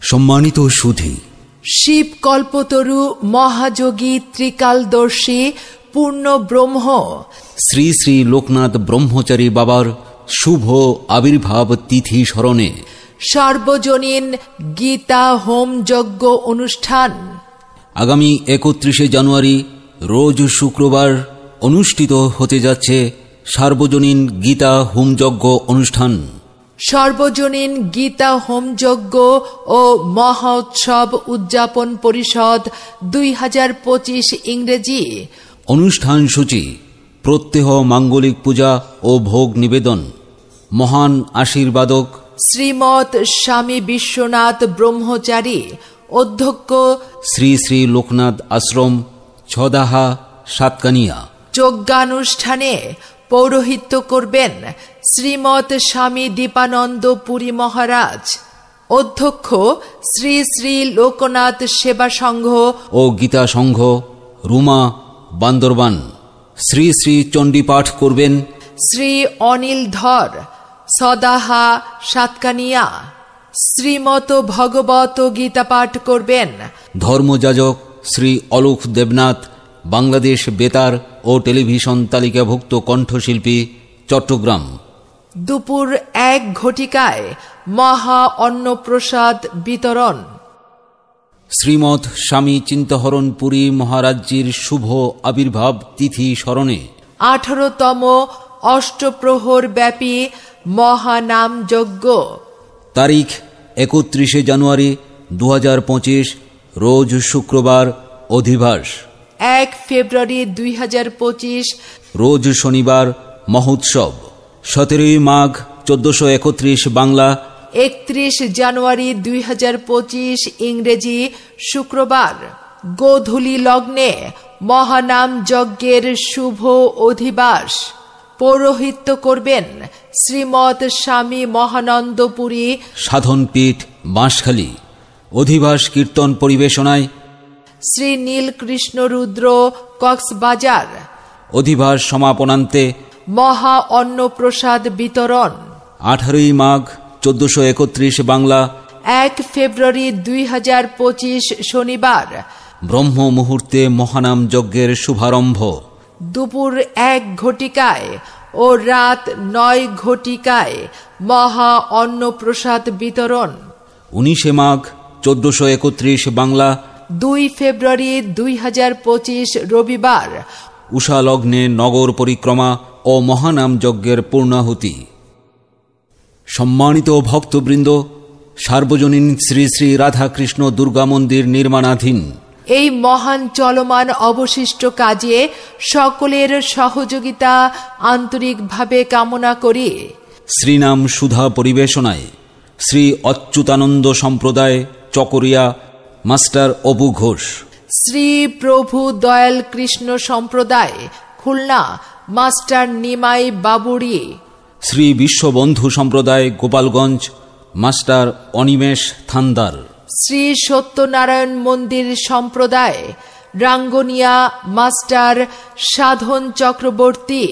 সম্মানিত সুধী, শিব কল্পতরু মহাযোগী ত্রিকালদর্শী পূর্ণ ব্রহ্ম শ্রী শ্রী লোকনাথ ব্রহ্মচারী বাবার শুভ আবির্ভাব তিথি স্মরণে সার্বজনীন গীতা হোম যজ্ঞ অনুষ্ঠান আগামী 31শে জানুয়ারি রোজ শুক্রবার অনুষ্ঠিত হতে যাচ্ছে সার্বজনীন গীতা হোম যজ্ঞ অনুষ্ঠান। সার্বজনীন গীতা হোম যজ্ঞ ও মহোৎসব উদযাপন পরিষদ 2025 ইংরেজি। অনুষ্ঠান সূচি: প্রত্যহ মাঙ্গলিক পূজা ও ভোগ নিবেদন। মহান আশীর্বাদক শ্রীমৎ স্বামী বিশ্বনাথ ব্রহ্মচারী, অধ্যক্ষ শ্রী শ্রী লোকনাথ আশ্রম, ছদাহা, সাতকানিয়া। যজ্ঞানুষ্ঠানে পৌরোহিত্য করবেন শ্রীমৎ স্বামী দীপানন্দ পুরী মহারাজ, অধ্যক্ষ শ্রী শ্রী লোকনাথ সেবা সংঘ ও গীতা সংঘ, রুমা, বান্দরবান। শ্রী শ্রী চণ্ডী পাঠ করবেন শ্রী অনিল ধর, সদাহা, সাতকানিয়া। শ্রীমত ভগবত গীতা পাঠ করবেন ধর্মযাজক শ্রী অলোক দেবনাথ, বাংলাদেশ বেতার ও টেলিভিশন তালিকাভুক্ত কণ্ঠশিল্পী, চট্টগ্রাম। দুপুর 1 ঘটিকায় মহা অন্নপ্রসাদ বিতরণ। শ্রীমৎ স্বামী চিন্তহরণ পুরী মহারাজ্যের শুভ আবির্ভাব তিথি স্মরণে 18তম অষ্টপ্রহর ব্যাপী মহানাম যজ্ঞ। তারিখ 31শে জানুয়ারি 2025, রোজ শুক্রবার। অধিবাস 1 ফেব্রুয়ারি 2025, রোজ শনিবার। মহোৎসব 17 মাঘ 1431 বাংলা, 31 জানুয়ারি 2025 ইংরেজি শুক্রবার। গোধূলি লগ্নে মহানাম যজ্ঞের শুভ অধিবাস। পৌরোহিত্য করবেন শ্রীমৎ স্বামী মহানন্দপুরী, সাধনপীঠ, বাঁশখালী। অধিবাস কীর্তন পরিবেশনায় শ্রী নীলকৃষ্ণ রুদ্র, কক্সবাজার। অধিবাস সমাপনান্তে মহা অন্নপ্রসাদ বিতরণ। 18 মাঘ 1431 বাংলা, 1 ফেব্রুয়ারি 2025 শনিবার। ব্রহ্ম মুহূর্তে মহানাম যজ্ঞের শুভারম্ভ। দুপুর 1 ঘটিকায় ও রাত 9 ঘটিকায় মহা অন্নপ্রসাদ বিতরণ। 19 মাঘ 1431 বাংলা, 2 ফেব্রুয়ারি 2025 রবিবার। উষা লগ্নে নগর পরিক্রমা ও মহানাম যজ্ঞের পূর্ণাহুতি। সম্মানিত ভক্তবৃন্দ, সার্বজনীন শ্রী শ্রী রাধাকৃষ্ণ দুর্গা মন্দির নির্মাণাধীন। এই মহান চলমান অবশিষ্ট কাজে সকলের সহযোগিতা আন্তরিকভাবে কামনা করি। শ্রীনাম সুধা পরিবেশনায় শ্রী অচ্যুতানন্দ সম্প্রদায়, চকরিয়া, মাস্টার অবু ঘোষ। শ্রী প্রভু দয়াল কৃষ্ণ সম্প্রদায়, খুলনা, মাস্টার নিমাই বাবুড়ি। শ্রী বিশ্ববন্ধু সম্প্রদায়, গোপালগঞ্জ, মাস্টার অনিমেষ থান্দার। শ্রী সত্যনারায়ণ মন্দির সম্প্রদায়, রাঙ্গনিয়া, মাস্টার সাধন চক্রবর্তী।